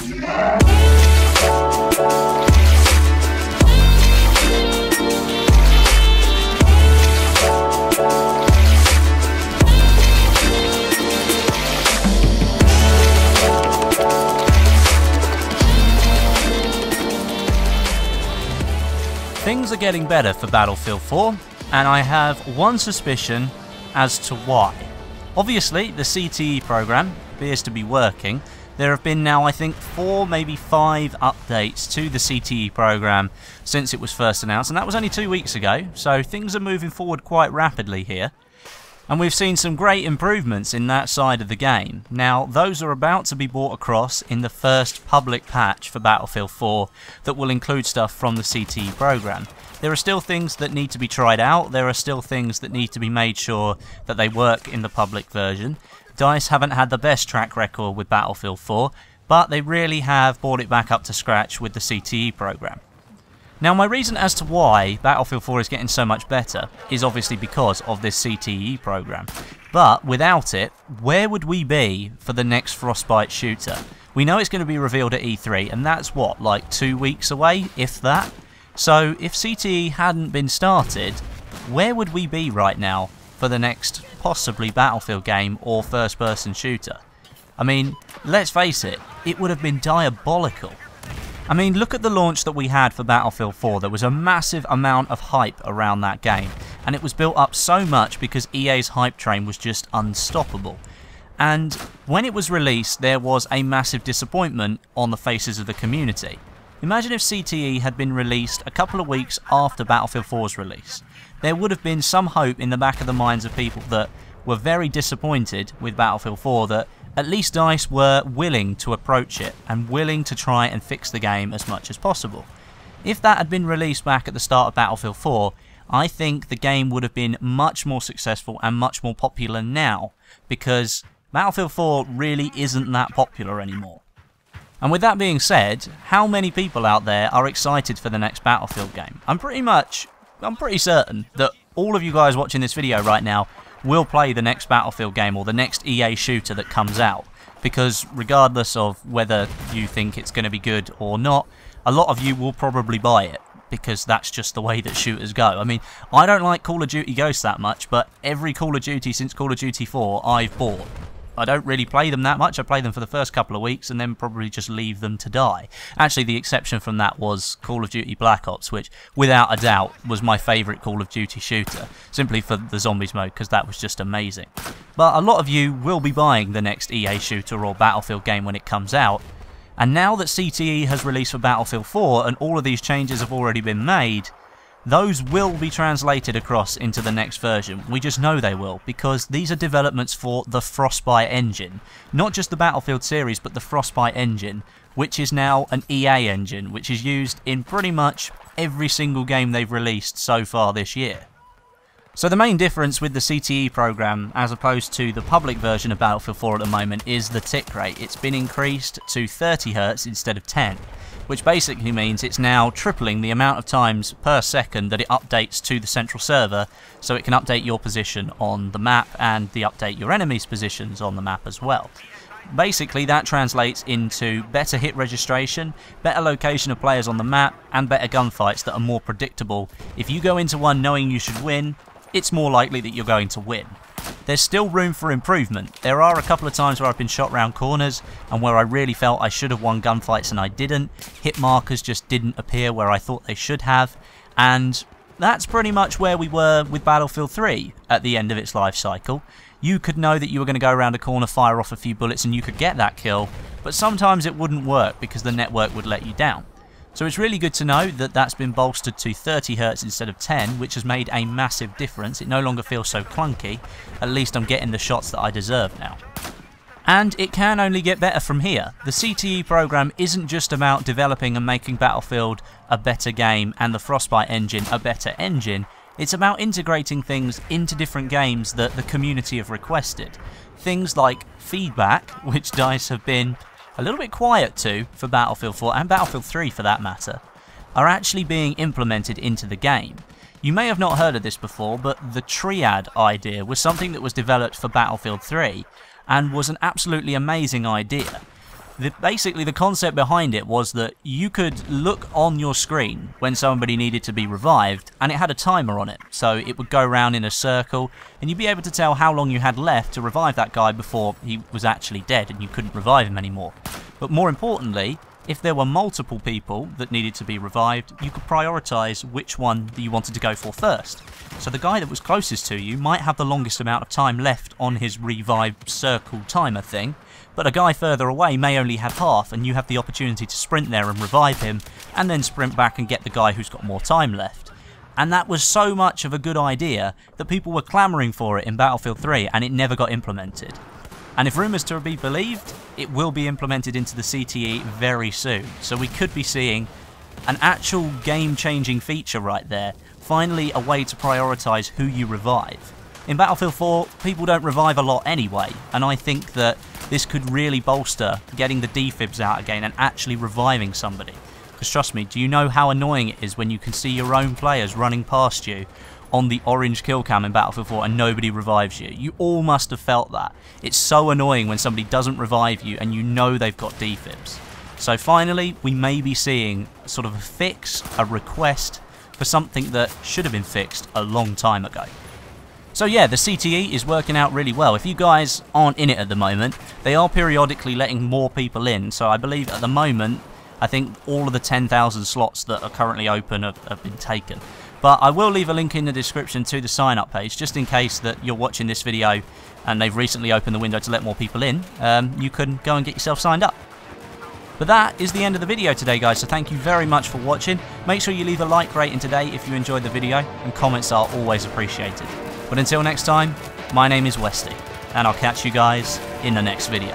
Things are getting better for Battlefield 4, and I have one suspicion as to why. Obviously, the CTE program appears to be working. There have been now, I think, 4, maybe 5 updates to the CTE program since it was first announced, and that was only 2 weeks ago, so things are moving forward quite rapidly here. And we've seen some great improvements in that side of the game. Now, those are about to be brought across in the first public patch for Battlefield 4 that will include stuff from the CTE program. There are still things that need to be tried out, there are still things that need to be made sure that they work in the public version. DICE haven't had the best track record with Battlefield 4, but they really have brought it back up to scratch with the CTE program. Now, my reason as to why Battlefield 4 is getting so much better is obviously because of this CTE program. But without it, where would we be for the next Frostbite shooter? We know it's going to be revealed at E3, and that's what, like 2 weeks away, if that? So if CTE hadn't been started, where would we be right now for the next possibly Battlefield game or first-person shooter? I mean, let's face it, it would have been diabolical. I mean, look at the launch that we had for Battlefield 4. There was a massive amount of hype around that game, and it was built up so much because EA's hype train was just unstoppable. And when it was released, there was a massive disappointment on the faces of the community. Imagine if CTE had been released a couple of weeks after Battlefield 4's release. There would have been some hope in the back of the minds of people that were very disappointed with Battlefield 4 that at least DICE were willing to approach it and willing to try and fix the game as much as possible. If that had been released back at the start of Battlefield 4, I think the game would have been much more successful and much more popular now, because Battlefield 4 really isn't that popular anymore. And with that being said, how many people out there are excited for the next Battlefield game? I'm pretty certain that all of you guys watching this video right now will play the next Battlefield game or the next EA shooter that comes out, because regardless of whether you think it's going to be good or not, a lot of you will probably buy it, because that's just the way that shooters go. I mean, I don't like Call of Duty Ghosts that much, but every Call of Duty since Call of Duty 4 I've bought. I don't really play them that much. I play them for the first couple of weeks and then probably just leave them to die. Actually, the exception from that was Call of Duty Black Ops, which without a doubt was my favourite Call of Duty shooter, simply for the zombies mode, because that was just amazing. But a lot of you will be buying the next EA shooter or Battlefield game when it comes out, and now that CTE has released for Battlefield 4 and all of these changes have already been made, those will be translated across into the next version. We just know they will, because these are developments for the Frostbite engine. Not just the Battlefield series, but the Frostbite engine, which is now an EA engine, which is used in pretty much every single game they've released so far this year. So the main difference with the CTE program, as opposed to the public version of Battlefield 4 at the moment, is the tick rate. It's been increased to 30 Hz instead of 10. Which basically means it's now tripling the amount of times per second that it updates to the central server, so it can update your position on the map and update your enemies' positions on the map as well. Basically, that translates into better hit registration, better location of players on the map, and better gunfights that are more predictable. If you go into one knowing you should win, it's more likely that you're going to win. There's still room for improvement. There are a couple of times where I've been shot round corners and where I really felt I should have won gunfights and I didn't. Hit markers just didn't appear where I thought they should have, and that's pretty much where we were with Battlefield 3 at the end of its life cycle. You could know that you were going to go around a corner, fire off a few bullets and you could get that kill, but sometimes it wouldn't work because the network would let you down. So it's really good to know that that's been bolstered to 30 Hz instead of 10, which has made a massive difference. It no longer feels so clunky. At least I'm getting the shots that I deserve now. And it can only get better from here. The CTE program isn't just about developing and making Battlefield a better game and the Frostbite engine a better engine. It's about integrating things into different games that the community have requested. Things like feedback, which DICE have been a little bit quiet to for Battlefield 4 and Battlefield 3 for that matter, are actually being implemented into the game. You may have not heard of this before, but the triad idea was something that was developed for Battlefield 3 and was an absolutely amazing idea. Basically, the concept behind it was that you could look on your screen when somebody needed to be revived, and it had a timer on it. So it would go around in a circle, and you'd be able to tell how long you had left to revive that guy before he was actually dead and you couldn't revive him anymore. But more importantly, if there were multiple people that needed to be revived, you could prioritise which one that you wanted to go for first. So the guy that was closest to you might have the longest amount of time left on his revive circle timer thing, but a guy further away may only have half, and you have the opportunity to sprint there and revive him, and then sprint back and get the guy who's got more time left. And that was so much of a good idea that people were clamouring for it in Battlefield 3, and it never got implemented. And if rumours to be believed, it will be implemented into the CTE very soon. So we could be seeing an actual game-changing feature right there. Finally, a way to prioritise who you revive. In Battlefield 4, people don't revive a lot anyway, and I think that this could really bolster getting the defibs out again and actually reviving somebody. Because trust me, do you know how annoying it is when you can see your own players running past you on the orange kill cam in Battlefield 4 and nobody revives you? You all must have felt that. It's so annoying when somebody doesn't revive you and you know they've got defibs. So finally, we may be seeing sort of a fix, a request for something that should have been fixed a long time ago. So yeah, the CTE is working out really well. If you guys aren't in it at the moment, they are periodically letting more people in. So I believe at the moment, I think all of the 10,000 slots that are currently open have been taken. But I will leave a link in the description to the sign up page, just in case that you're watching this video and they've recently opened the window to let more people in. You can go and get yourself signed up. But that is the end of the video today, guys, so thank you very much for watching. Make sure you leave a like rating today if you enjoyed the video, and comments are always appreciated. But until next time, my name is Westy, and I'll catch you guys in the next video.